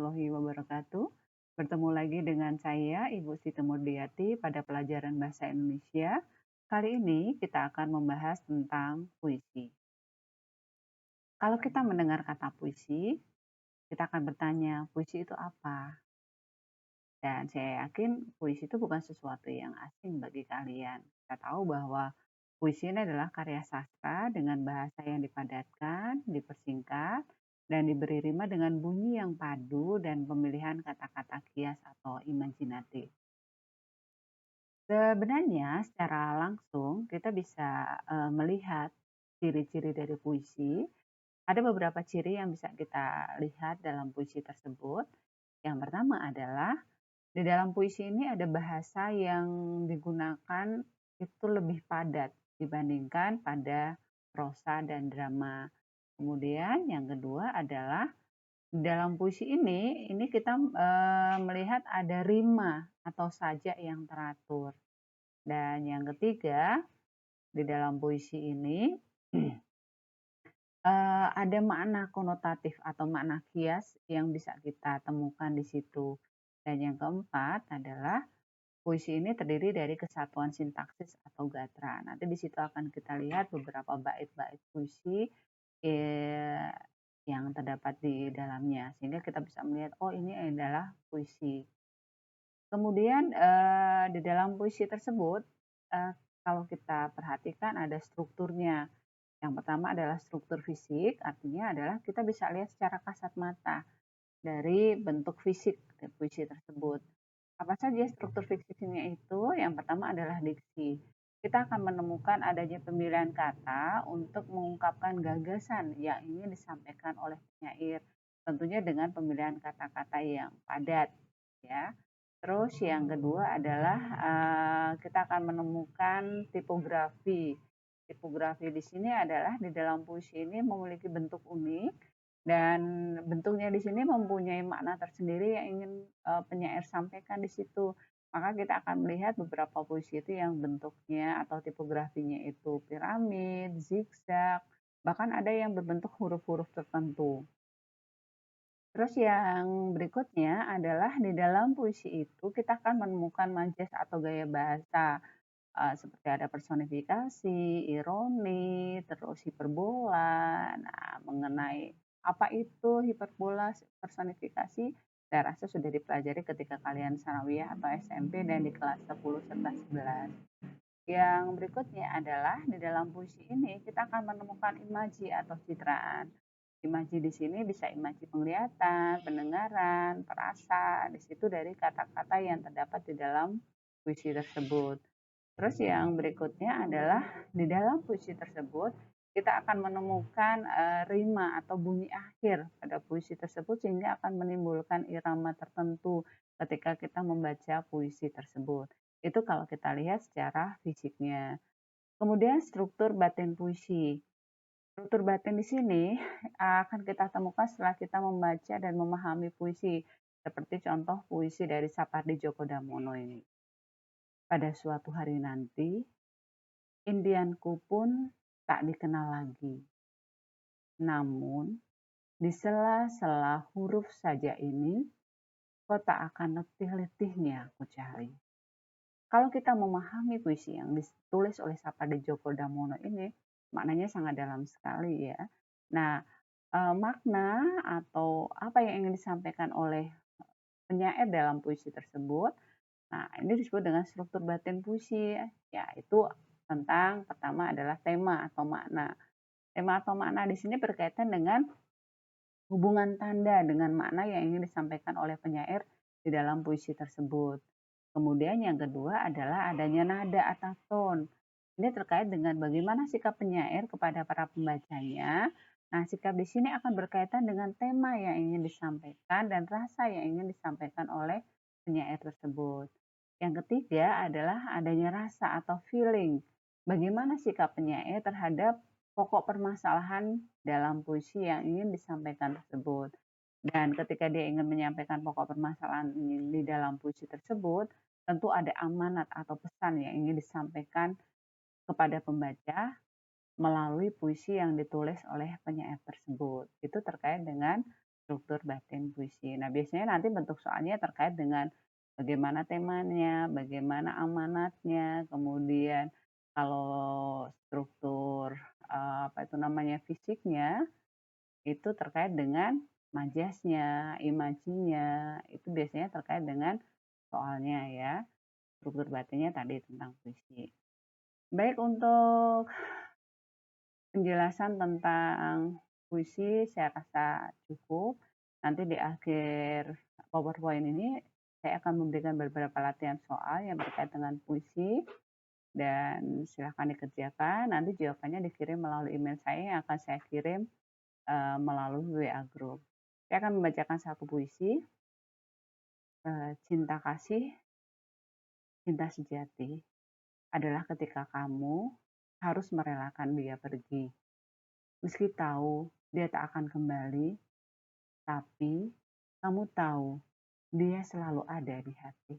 warahmatullahi wabarakatuh. Bertemu lagi dengan saya, Ibu Siti Murdiati, pada pelajaran Bahasa Indonesia. Kali ini kita akan membahas tentang puisi. Kalau kita mendengar kata puisi, kita akan bertanya, puisi itu apa? Dan saya yakin puisi itu bukan sesuatu yang asing bagi kalian. Kita tahu bahwa puisi ini adalah karya sastra dengan bahasa yang dipadatkan, dipersingkat, dan diberi rima dengan bunyi yang padu dan pemilihan kata-kata kias atau imajinatif. Sebenarnya secara langsung kita bisa melihat ciri-ciri dari puisi. Ada beberapa ciri yang bisa kita lihat dalam puisi tersebut. Yang pertama adalah di dalam puisi ini ada bahasa yang digunakan itu lebih padat dibandingkan pada prosa dan drama. Kemudian yang kedua adalah di dalam puisi ini kita melihat ada rima atau sajak yang teratur. Dan yang ketiga, di dalam puisi ini ada makna konotatif atau makna kias yang bisa kita temukan di situ. Dan yang keempat adalah puisi ini terdiri dari kesatuan sintaksis atau gatra. Nanti di situ akan kita lihat beberapa bait-bait puisi yang terdapat di dalamnya, sehingga kita bisa melihat, oh ini adalah puisi. Kemudian di dalam puisi tersebut, kalau kita perhatikan ada strukturnya. Yang pertama adalah struktur fisik, artinya adalah kita bisa lihat secara kasat mata dari bentuk fisik dari puisi tersebut. Apa saja struktur fisiknya itu? Yang pertama adalah diksi. Kita akan menemukan adanya pemilihan kata untuk mengungkapkan gagasan yang ingin disampaikan oleh penyair. Tentunya dengan pemilihan kata-kata yang padat, ya. Terus yang kedua adalah kita akan menemukan tipografi. Tipografi di sini adalah di dalam puisi ini memiliki bentuk unik dan bentuknya di sini mempunyai makna tersendiri yang ingin penyair sampaikan di situ. Maka kita akan melihat beberapa puisi itu yang bentuknya atau tipografinya itu piramid, zigzag, bahkan ada yang berbentuk huruf-huruf tertentu. Terus yang berikutnya adalah di dalam puisi itu kita akan menemukan majas atau gaya bahasa seperti ada personifikasi, ironi, terus hiperbola. Nah, mengenai apa itu hiperbola, personifikasi, saya rasa sudah dipelajari ketika kalian sanawiyah atau SMP dan di kelas 10 serta 11. Yang berikutnya adalah di dalam puisi ini kita akan menemukan imaji atau citraan. Imaji di sini bisa imaji penglihatan, pendengaran, perasa, di situ dari kata-kata yang terdapat di dalam puisi tersebut. Terus yang berikutnya adalah di dalam puisi tersebut kita akan menemukan rima atau bunyi akhir pada puisi tersebut sehingga akan menimbulkan irama tertentu ketika kita membaca puisi tersebut. Itu kalau kita lihat secara fisiknya. Kemudian struktur batin puisi. Struktur batin di sini akan kita temukan setelah kita membaca dan memahami puisi, seperti contoh puisi dari Sapardi Djoko Damono ini. Pada suatu hari nanti, impianku pun tak dikenal lagi. Namun, di sela-sela huruf saja ini, kau tak akan letih-letihnya aku cari. Kalau kita memahami puisi yang ditulis oleh Sapardi Djoko Damono ini, maknanya sangat dalam sekali ya. Nah, makna atau apa yang ingin disampaikan oleh penyair dalam puisi tersebut, nah ini disebut dengan struktur batin puisi, yaitu tentang pertama adalah tema atau makna. Tema atau makna di sini berkaitan dengan hubungan tanda dengan makna yang ingin disampaikan oleh penyair di dalam puisi tersebut. Kemudian yang kedua adalah adanya nada atau tone. Ini terkait dengan bagaimana sikap penyair kepada para pembacanya. Nah, sikap di sini akan berkaitan dengan tema yang ingin disampaikan dan rasa yang ingin disampaikan oleh penyair tersebut. Yang ketiga adalah adanya rasa atau feeling. Bagaimana sikap penyair terhadap pokok permasalahan dalam puisi yang ingin disampaikan tersebut. Dan ketika dia ingin menyampaikan pokok permasalahan ini di dalam puisi tersebut, tentu ada amanat atau pesan yang ingin disampaikan kepada pembaca melalui puisi yang ditulis oleh penyair tersebut. Itu terkait dengan struktur batin puisi. Nah, biasanya nanti bentuk soalnya terkait dengan bagaimana temanya, bagaimana amanatnya, kemudian kalau struktur, apa itu namanya, fisiknya, itu terkait dengan majasnya, imajinya, itu biasanya terkait dengan soalnya ya, struktur batinnya tadi tentang puisi. Baik, untuk penjelasan tentang puisi saya rasa cukup. Nanti di akhir PowerPoint ini saya akan memberikan beberapa latihan soal yang berkait dengan puisi dan silakan dikerjakan. Nanti jawabannya dikirim melalui email saya yang akan saya kirim melalui WA Group. Saya akan membacakan satu puisi, cinta kasih, cinta sejati adalah ketika kamu harus merelakan dia pergi. Meski tahu dia tak akan kembali, tapi kamu tahu dia selalu ada di hati.